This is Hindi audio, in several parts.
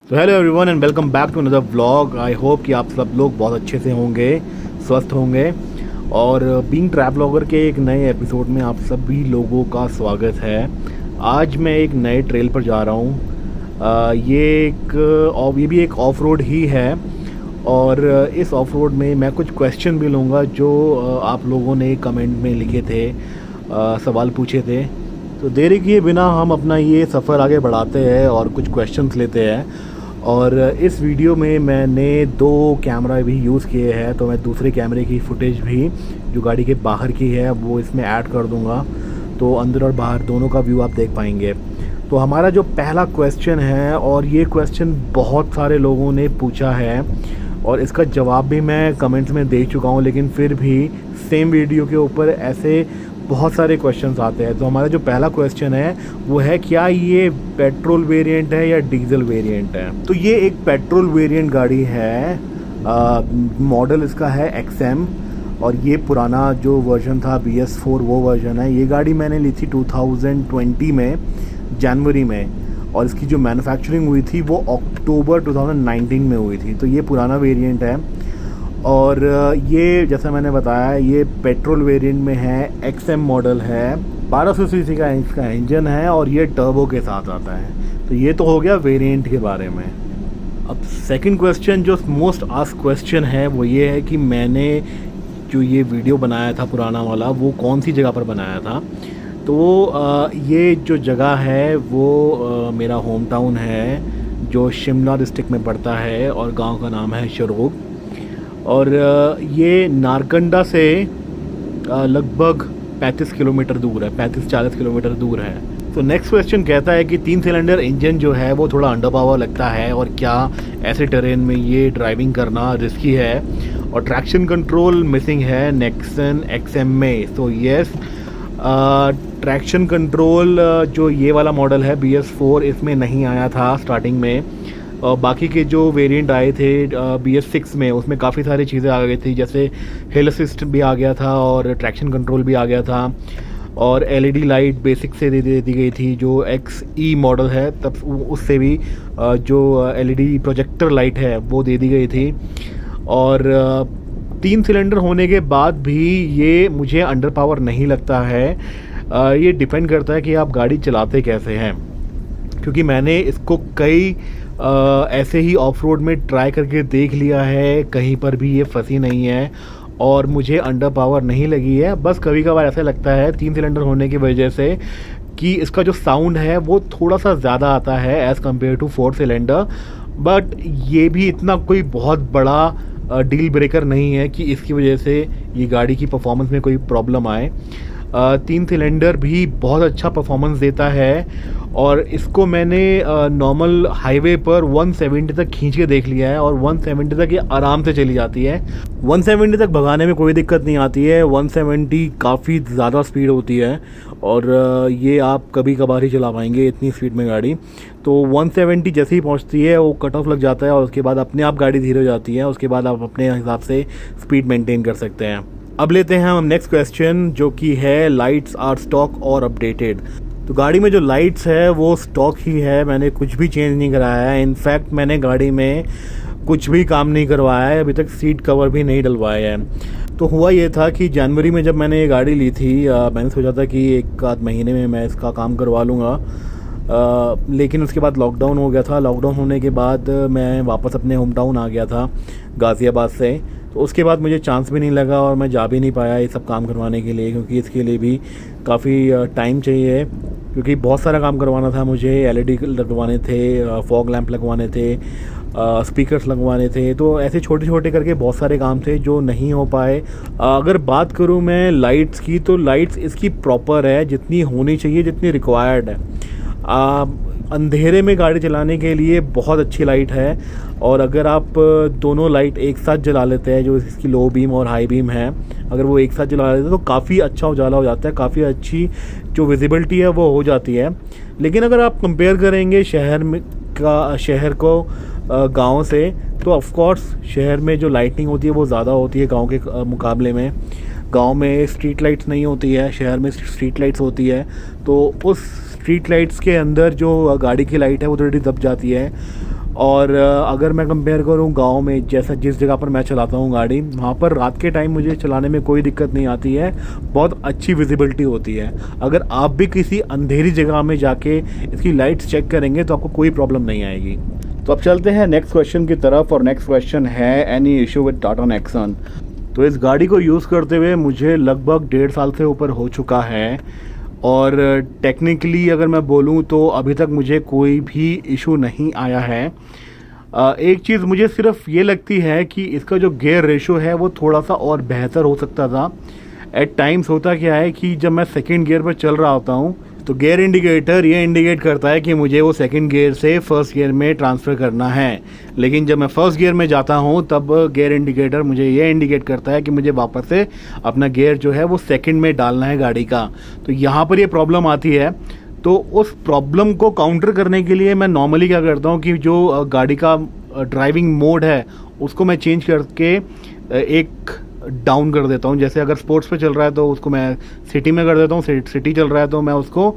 तो hello everyone and welcome back to another vlog. I hope कि आप सब लोग बहुत अच्छे से होंगे, स्वस्थ होंगे। और बीइंग ट्रैवल व्लॉगर के एक नए एपिसोड में आप सभी लोगों का स्वागत है। आज मैं एक नए ट्रेल पर जा रहा हूँ। ये भी एक ऑफ रोड ही है और इस ऑफ रोड में मैं कुछ क्वेश्चन भी लूँगा जो आप लोगों ने कमेंट में लिखे थे, सवाल पूछे थे। तो देरी किए बिना हम अपना ये सफ़र आगे बढ़ाते हैं और कुछ क्वेश्चंस लेते हैं। और इस वीडियो में मैंने 2 कैमरा भी यूज़ किए हैं, तो मैं दूसरे कैमरे की फुटेज भी जो गाड़ी के बाहर की है वो इसमें ऐड कर दूंगा, तो अंदर और बाहर दोनों का व्यू आप देख पाएंगे। तो हमारा जो पहला क्वेश्चन है, और ये क्वेश्चन बहुत सारे लोगों ने पूछा है और इसका जवाब भी मैं कमेंट्स में दे चुका हूँ, लेकिन फिर भी सेम वीडियो के ऊपर ऐसे बहुत सारे क्वेश्चंस आते हैं। तो हमारा जो पहला क्वेश्चन है वो है, क्या ये पेट्रोल वेरिएंट है या डीजल वेरिएंट है? तो ये एक पेट्रोल वेरिएंट गाड़ी है। मॉडल इसका है XM और ये पुराना जो वर्जन था BS4 वो वर्जन है। ये गाड़ी मैंने ली थी 2020 में जनवरी में, और इसकी जो मैन्युफैक्चरिंग हुई थी वो अक्टूबर 2019 में हुई थी। तो ये पुराना वेरिएंट है और ये जैसा मैंने बताया ये पेट्रोल वेरिएंट में है, XM मॉडल है, 1200 सीसी का इसका इंजन है और ये टर्बो के साथ आता है। तो ये तो हो गया वेरिएंट के बारे में। अब सेकंड क्वेश्चन जो मोस्ट आस्क्ड क्वेश्चन है वो ये है कि मैंने जो ये वीडियो बनाया था पुराना वाला वो कौन सी जगह पर बनाया था। तो ये जो जगह है वो मेरा होम टाउन है जो शिमला डिस्ट्रिक्ट में पड़ता है और गांव का नाम है शरोग, और ये नारकंडा से लगभग 35 किलोमीटर दूर है, 35-40 किलोमीटर दूर है। तो नेक्स्ट क्वेश्चन कहता है कि 3 सिलेंडर इंजन जो है वो थोड़ा अंडर पावर लगता है और क्या ऐसे टेरेन में ये ड्राइविंग करना रिस्की है, और ट्रैक्शन कंट्रोल मिसिंग है नेक्सन XM में। तो यस, ट्रैक्शन कंट्रोल जो ये वाला मॉडल है BS4 इसमें नहीं आया था स्टार्टिंग में। बाकी के जो वेरिएंट आए थे BS6 में उसमें काफ़ी सारी चीज़ें आ गई थी, जैसे हिल असिस्ट भी आ गया था और ट्रैक्शन कंट्रोल भी आ गया था, और LED लाइट बेसिक से दे दी गई थी। जो XE मॉडल है तब उससे भी जो LED प्रोजेक्टर लाइट है वो दे दी गई थी। और 3 सिलेंडर होने के बाद भी ये मुझे अंडर पावर नहीं लगता है। ये डिपेंड करता है कि आप गाड़ी चलाते कैसे हैं, क्योंकि मैंने इसको कई ऐसे ही ऑफ रोड में ट्राई करके देख लिया है, कहीं पर भी ये फंसी नहीं है और मुझे अंडर पावर नहीं लगी है। बस कभी कभार ऐसा लगता है 3 सिलेंडर होने की वजह से कि इसका जो साउंड है वो थोड़ा सा ज़्यादा आता है as compare to 4 cylinder, but ये भी इतना कोई बहुत बड़ा डील ब्रेकर नहीं है कि इसकी वजह से ये गाड़ी की परफॉर्मेंस में कोई प्रॉब्लम आए। 3 सिलेंडर भी बहुत अच्छा परफॉर्मेंस देता है और इसको मैंने नॉर्मल हाईवे पर 170 तक खींच के देख लिया है और 170 तक ये आराम से चली जाती है। 170 तक भगाने में कोई दिक्कत नहीं आती है। 170 काफ़ी ज़्यादा स्पीड होती है और ये आप कभी कभार ही चला पाएंगे इतनी स्पीड में गाड़ी। तो 170 जैसे ही पहुंचती है वो कट ऑफ लग जाता है और उसके बाद अपने आप गाड़ी धीरे हो जाती है। उसके बाद आप अपने हिसाब से स्पीड मेंटेन कर सकते हैं। अब लेते हैं हम नेक्स्ट क्वेश्चन जो कि है, लाइट्स आर स्टॉक और अपडेटेड? तो गाड़ी में जो लाइट्स है वो स्टॉक ही है, मैंने कुछ भी चेंज नहीं कराया है। इनफैक्ट मैंने गाड़ी में कुछ भी काम नहीं करवाया है, अभी तक सीट कवर भी नहीं डलवाया है। तो हुआ ये था कि जनवरी में जब मैंने ये गाड़ी ली थी मैंने सोचा था कि 1-आध महीने में मैं इसका काम करवा लूँगा, लेकिन उसके बाद लॉकडाउन हो गया था। लॉकडाउन होने के बाद मैं वापस अपने होम टाउन आ गया था गाज़ियाबाद से, तो उसके बाद मुझे चांस भी नहीं लगा और मैं जा भी नहीं पाया ये सब काम करवाने के लिए, क्योंकि इसके लिए भी काफ़ी टाइम चाहिए, क्योंकि बहुत सारा काम करवाना था मुझे। LED लगवाने थे, फॉग लैंप लगवाने थे, स्पीकर्स लगवाने थे, तो ऐसे छोटे छोटे करके बहुत सारे काम थे जो नहीं हो पाए। अगर बात करूं मैं लाइट्स की, तो लाइट्स इसकी प्रॉपर है, जितनी होनी चाहिए, जितनी रिक्वायर्ड है। अंधेरे में गाड़ी चलाने के लिए बहुत अच्छी लाइट है, और अगर आप दोनों लाइट एक साथ जला लेते हैं, जो इसकी लो बीम और हाई बीम है, अगर वो एक साथ जला लेते हैं तो काफ़ी अच्छा उजाला हो जाता है, काफ़ी अच्छी जो विजिबिलिटी है वो हो जाती है। लेकिन अगर आप कंपेयर करेंगे शहर को गांव से, तो ऑफ कोर्स शहर में जो लाइटिंग होती है वो ज़्यादा होती है गांव के मुकाबले में। गांव में स्ट्रीट लाइट्स नहीं होती है, शहर में स्ट्रीट लाइट्स होती है, तो उस स्ट्रीट लाइट्स के अंदर जो गाड़ी की लाइट है वो थोड़ी दब जाती है। और अगर मैं कंपेयर करूं गांव में, जैसा जिस जगह पर मैं चलाता हूं गाड़ी, वहां पर रात के टाइम मुझे चलाने में कोई दिक्कत नहीं आती है, बहुत अच्छी विजिबिलिटी होती है। अगर आप भी किसी अंधेरी जगह में जाके इसकी लाइट्स चेक करेंगे तो आपको कोई प्रॉब्लम नहीं आएगी। तो अब चलते हैं नेक्स्ट क्वेश्चन की तरफ, और नेक्स्ट क्वेश्चन है any issue with Tata Nexon. तो इस गाड़ी को यूज़ करते हुए मुझे लगभग 1.5 साल से ऊपर हो चुका है, और टेक्निकली अगर मैं बोलूं तो अभी तक मुझे कोई भी इशू नहीं आया है। एक चीज़ मुझे सिर्फ ये लगती है कि इसका जो गियर रेशो है वो थोड़ा सा और बेहतर हो सकता था। एट टाइम्स होता क्या है कि जब मैं सेकंड गियर पर चल रहा होता हूँ तो गियर इंडिकेटर ये इंडिकेट करता है कि मुझे वो सेकंड गियर से फर्स्ट गियर में ट्रांसफ़र करना है, लेकिन जब मैं फर्स्ट गियर में जाता हूँ तब गियर इंडिकेटर मुझे ये इंडिकेट करता है कि मुझे वापस से अपना गियर जो है वो सेकंड में डालना है गाड़ी का। तो यहाँ पर ये प्रॉब्लम आती है। तो उस प्रॉब्लम को काउंटर करने के लिए मैं नॉर्मली क्या करता हूँ कि जो गाड़ी का ड्राइविंग मोड है उसको मैं चेंज करके एक डाउन कर देता हूँ। जैसे अगर स्पोर्ट्स पे चल रहा है तो उसको मैं सिटी में कर देता हूँ, सिटी चल रहा है तो मैं उसको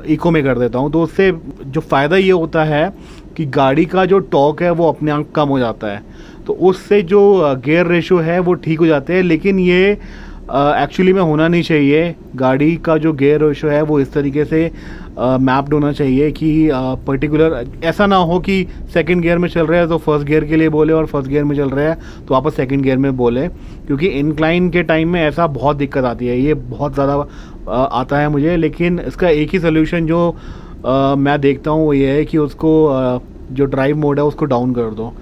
इको में कर देता हूँ। तो उससे जो फ़ायदा ये होता है कि गाड़ी का जो टॉर्क है वो अपने आप कम हो जाता है, तो उससे जो गियर रेशो है वो ठीक हो जाते हैं। लेकिन ये एक्चुअली में होना नहीं चाहिए। गाड़ी का जो गियर रेशो है वो इस तरीके से मैप्ड होना चाहिए कि पर्टिकुलर ऐसा ना हो कि सेकंड गियर में चल रहा है तो फर्स्ट गियर के लिए बोले, और फर्स्ट गियर में चल रहा है तो वापस सेकंड गियर में बोले, क्योंकि इंक्लाइन के टाइम में ऐसा बहुत दिक्कत आती है। ये बहुत ज़्यादा आता है मुझे। लेकिन इसका एक ही सोल्यूशन जो मैं देखता हूँ वो ये है कि उसको जो ड्राइव मोड है उसको डाउन कर दो।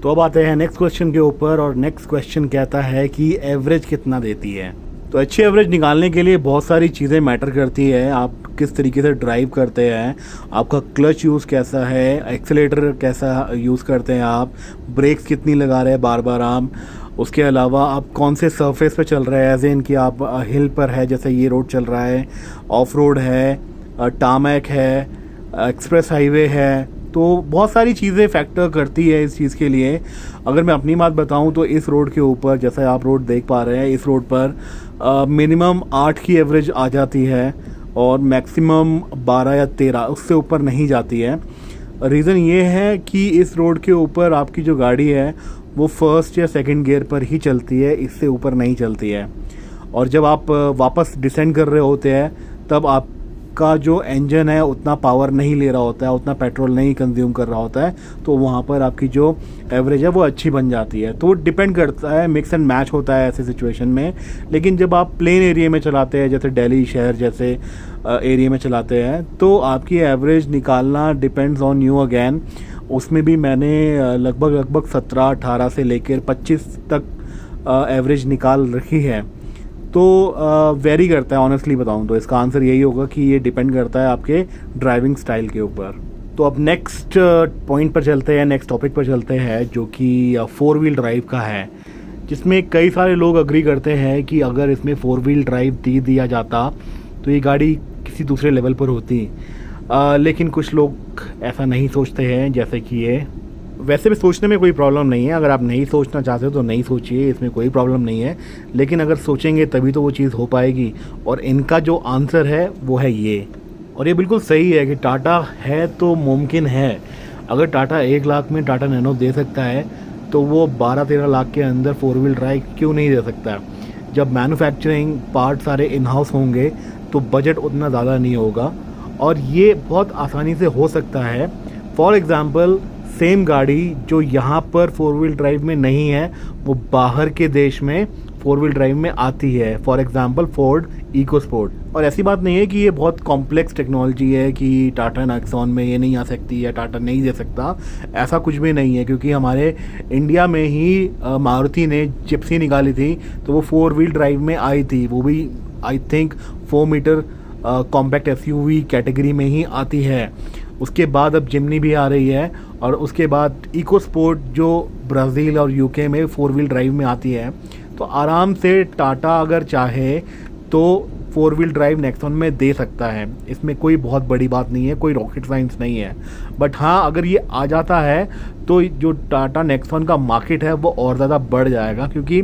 तो अब आते हैं नेक्स्ट क्वेश्चन के ऊपर, और नेक्स्ट क्वेश्चन कहता है कि एवरेज कितना देती है। तो अच्छी एवरेज निकालने के लिए बहुत सारी चीज़ें मैटर करती है। आप किस तरीके से ड्राइव करते हैं, आपका क्लच यूज़ कैसा है, एक्सेलेटर कैसा यूज़ करते हैं आप, ब्रेक्स कितनी लगा रहे हैं बार बार आप, उसके अलावा आप कौन से सरफेस पे चल रहे हैं, एज इन कि आप हिल पर है जैसे ये रोड चल रहा है, ऑफ रोड है, टामैक है, एक्सप्रेस हाईवे है। तो बहुत सारी चीज़ें फैक्टर करती है इस चीज़ के लिए। अगर मैं अपनी बात बताऊं तो इस रोड के ऊपर, जैसे आप रोड देख पा रहे हैं, इस रोड पर मिनिमम 8 की एवरेज आ जाती है और मैक्सिमम 12 या 13, उससे ऊपर नहीं जाती है। रीज़न ये है कि इस रोड के ऊपर आपकी जो गाड़ी है वो फर्स्ट या सेकंड गियर पर ही चलती है, इससे ऊपर नहीं चलती है। और जब आप वापस डिसेंड कर रहे होते हैं तब आपका जो इंजन है उतना पावर नहीं ले रहा होता है, उतना पेट्रोल नहीं कंज्यूम कर रहा होता है, तो वहाँ पर आपकी जो एवरेज है वो अच्छी बन जाती है। तो वो डिपेंड करता है, मिक्स एंड मैच होता है ऐसे सिचुएशन में। लेकिन जब आप प्लेन एरिया में चलाते हैं, जैसे दिल्ली शहर जैसे एरिया में चलाते हैं, तो आपकी एवरेज निकालना डिपेंड्स ऑन यू अगैन। उसमें भी मैंने लगभग 17-18 से लेकर 25 तक एवरेज निकाल रखी है। तो वेरी करता है, ऑनेस्टली बताऊं तो इसका आंसर यही होगा कि ये डिपेंड करता है आपके ड्राइविंग स्टाइल के ऊपर। तो अब नेक्स्ट पॉइंट पर चलते हैं, नेक्स्ट टॉपिक पर चलते हैं, जो कि 4 व्हील ड्राइव का है, जिसमें कई सारे लोग अग्री करते हैं कि अगर इसमें 4 व्हील ड्राइव दे दिया जाता तो ये गाड़ी किसी दूसरे लेवल पर होती। लेकिन कुछ लोग ऐसा नहीं सोचते हैं जैसे कि ये। वैसे भी सोचने में कोई प्रॉब्लम नहीं है, अगर आप नहीं सोचना चाहते हो तो नहीं सोचिए, इसमें कोई प्रॉब्लम नहीं है। लेकिन अगर सोचेंगे तभी तो वो चीज़ हो पाएगी, और इनका जो आंसर है वो है ये। और ये बिल्कुल सही है कि टाटा है तो मुमकिन है। अगर टाटा 1 लाख में टाटा नैनो दे सकता है तो वो 12-13 लाख के अंदर 4 व्हील ड्राइव क्यों नहीं दे सकता। जब मैन्युफैक्चरिंग पार्ट सारे इन हाउस होंगे तो बजट उतना ज़्यादा नहीं होगा, और ये बहुत आसानी से हो सकता है। फॉर एग्ज़ाम्पल, सेम गाड़ी जो यहाँ पर 4 व्हील ड्राइव में नहीं है वो बाहर के देश में 4 व्हील ड्राइव में आती है। For example Ford EcoSport. और ऐसी बात नहीं है कि ये बहुत कॉम्प्लेक्स टेक्नोलॉजी है कि टाटा नेक्सॉन में ये नहीं आ सकती या टाटा नहीं दे सकता, ऐसा कुछ भी नहीं है। क्योंकि हमारे इंडिया में ही मारुति ने जिप्सी निकाली थी तो वो 4 व्हील ड्राइव में आई थी, वो भी I think 4 metre compact SUV category में ही आती है। उसके बाद अब जिमनी भी आ रही है, और उसके बाद इको स्पोर्ट जो ब्राज़ील और यूके में 4 व्हील ड्राइव में आती है। तो आराम से टाटा अगर चाहे तो 4 व्हील ड्राइव नेक्सॉन में दे सकता है, इसमें कोई बहुत बड़ी बात नहीं है, कोई रॉकेट साइंस नहीं है। बट हाँ, अगर ये आ जाता है तो जो टाटा नेक्सॉन का मार्केट है वो और ज़्यादा बढ़ जाएगा, क्योंकि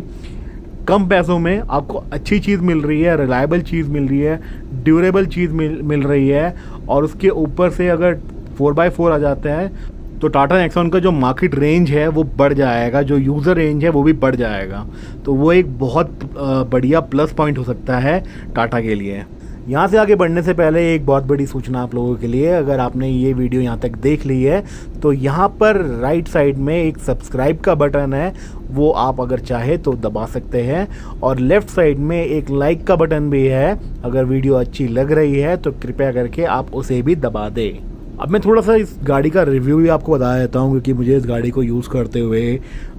कम पैसों में आपको अच्छी चीज़ मिल रही है, रिलायबल चीज़ मिल रही है, ड्यूरेबल चीज़ मिल रही है, और उसके ऊपर से अगर 4x4 आ जाते हैं तो टाटा नेक्सॉन का जो मार्केट रेंज है वो बढ़ जाएगा, जो यूज़र रेंज है वो भी बढ़ जाएगा। तो वो एक बहुत बढ़िया प्लस पॉइंट हो सकता है टाटा के लिए। यहाँ से आगे बढ़ने से पहले एक बहुत बड़ी सूचना आप लोगों के लिए, अगर आपने ये वीडियो यहाँ तक देख ली है तो यहाँ पर राइट साइड में एक सब्सक्राइब का बटन है, वो आप अगर चाहे तो दबा सकते हैं। और लेफ़्ट साइड में एक लाइक का बटन भी है, अगर वीडियो अच्छी लग रही है तो कृपया करके आप उसे भी दबा दें। अब मैं थोड़ा सा इस गाड़ी का रिव्यू भी आपको बता देता हूँ, क्योंकि मुझे इस गाड़ी को यूज़ करते हुए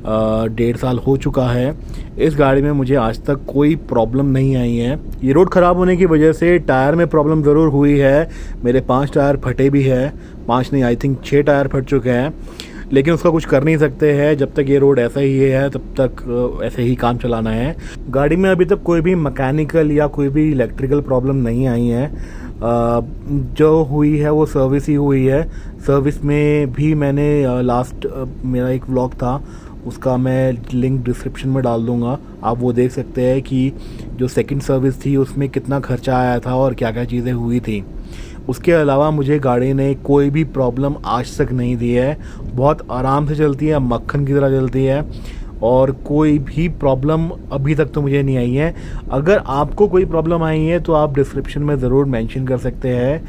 1.5 साल हो चुका है। इस गाड़ी में मुझे आज तक कोई प्रॉब्लम नहीं आई है। ये रोड ख़राब होने की वजह से टायर में प्रॉब्लम ज़रूर हुई है, मेरे 5 टायर फटे भी है, 5 नहीं आई थिंक 6 टायर फट चुके हैं, लेकिन उसका कुछ कर नहीं सकते हैं। जब तक ये रोड ऐसा ही है तब तक ऐसे ही काम चलाना है। गाड़ी में अभी तक कोई भी मैकेनिकल या कोई भी इलेक्ट्रिकल प्रॉब्लम नहीं आई है। जो हुई है वो सर्विस ही हुई है। सर्विस में भी मैंने लास्ट मेरा एक व्लॉग था, उसका मैं लिंक डिस्क्रिप्शन में डाल दूंगा, आप वो देख सकते हैं कि जो सेकंड सर्विस थी उसमें कितना खर्चा आया था और क्या क्या चीज़ें हुई थी। उसके अलावा मुझे गाड़ी ने कोई भी प्रॉब्लम आज तक नहीं दी है, बहुत आराम से चलती है, मक्खन की तरह चलती है और कोई भी प्रॉब्लम अभी तक तो मुझे नहीं आई है। अगर आपको कोई प्रॉब्लम आई है तो आप डिस्क्रिप्शन में ज़रूर मेंशन कर सकते हैं।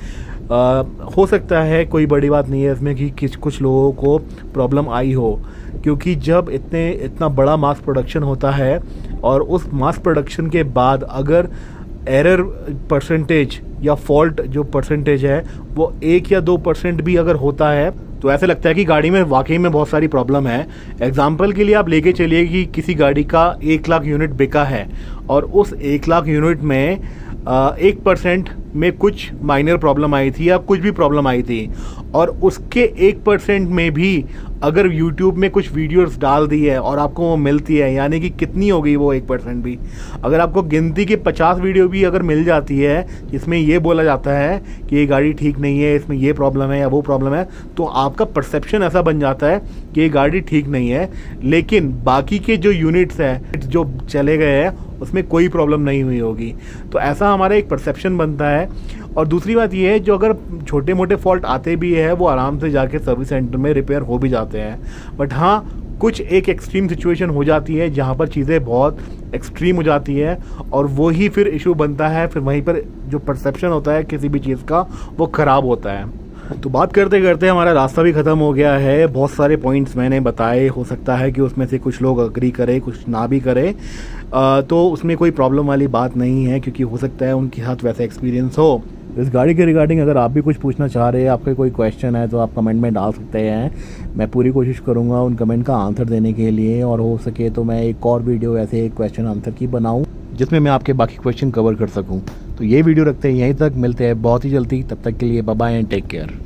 हो सकता है, कोई बड़ी बात नहीं है इसमें कि कुछ लोगों को प्रॉब्लम आई हो, क्योंकि जब इतना बड़ा मास प्रोडक्शन होता है और उस मास प्रोडक्शन के बाद अगर एरर परसेंटेज या फॉल्ट जो परसेंटेज है वो 1 या 2% भी अगर होता है तो ऐसा लगता है कि गाड़ी में वाकई में बहुत सारी प्रॉब्लम है। एग्जाम्पल के लिए आप लेके चलिए कि किसी गाड़ी का 1 लाख यूनिट बिका है और उस 1 लाख यूनिट में 1% में कुछ माइनर प्रॉब्लम आई थी या कुछ भी प्रॉब्लम आई थी, और उसके 1% में भी अगर YouTube में कुछ वीडियोस डाल दी है और आपको वो मिलती है, यानी कि कितनी हो गई वो 1% भी। अगर आपको गिनती के 50 वीडियो भी अगर मिल जाती है जिसमें ये बोला जाता है कि ये गाड़ी ठीक नहीं है, इसमें ये प्रॉब्लम है या वो प्रॉब्लम है, तो आपका परसेप्शन ऐसा बन जाता है कि ये गाड़ी ठीक नहीं है। लेकिन बाकी के जो यूनिट्स हैं जो चले गए हैं उसमें कोई प्रॉब्लम नहीं हुई होगी। तो ऐसा हमारा एक परसेप्शन बनता है। और दूसरी बात ये है, जो अगर छोटे मोटे फॉल्ट आते भी है वो आराम से जाके सर्विस सेंटर में रिपेयर हो भी जाते हैं। बट हाँ, कुछ एक एक्सट्रीम सिचुएशन हो जाती है जहाँ पर चीज़ें बहुत एक्सट्रीम हो जाती है और वो ही फिर इशू बनता है, फिर वहीं पर जो परसेप्शन होता है किसी भी चीज़ का वो ख़राब होता है। तो बात करते करते हमारा रास्ता भी ख़त्म हो गया है। बहुत सारे पॉइंट्स मैंने बताए, हो सकता है कि उसमें से कुछ लोग अग्री करें कुछ ना भी करें, तो उसमें कोई प्रॉब्लम वाली बात नहीं है, क्योंकि हो सकता है उनके साथ वैसा एक्सपीरियंस हो। इस गाड़ी के रिगार्डिंग अगर आप भी कुछ पूछना चाह रहे हैं, आपके कोई क्वेश्चन है तो आप कमेंट में डाल सकते हैं। मैं पूरी कोशिश करूंगा उन कमेंट का आंसर देने के लिए, और हो सके तो मैं एक और वीडियो ऐसे क्वेश्चन आंसर की बनाऊं जिसमें मैं आपके बाकी क्वेश्चन कवर कर सकूं। तो ये वीडियो रखते हैं यहीं तक, मिलते हैं बहुत ही जल्दी, तब तक के लिए bye bye and take care.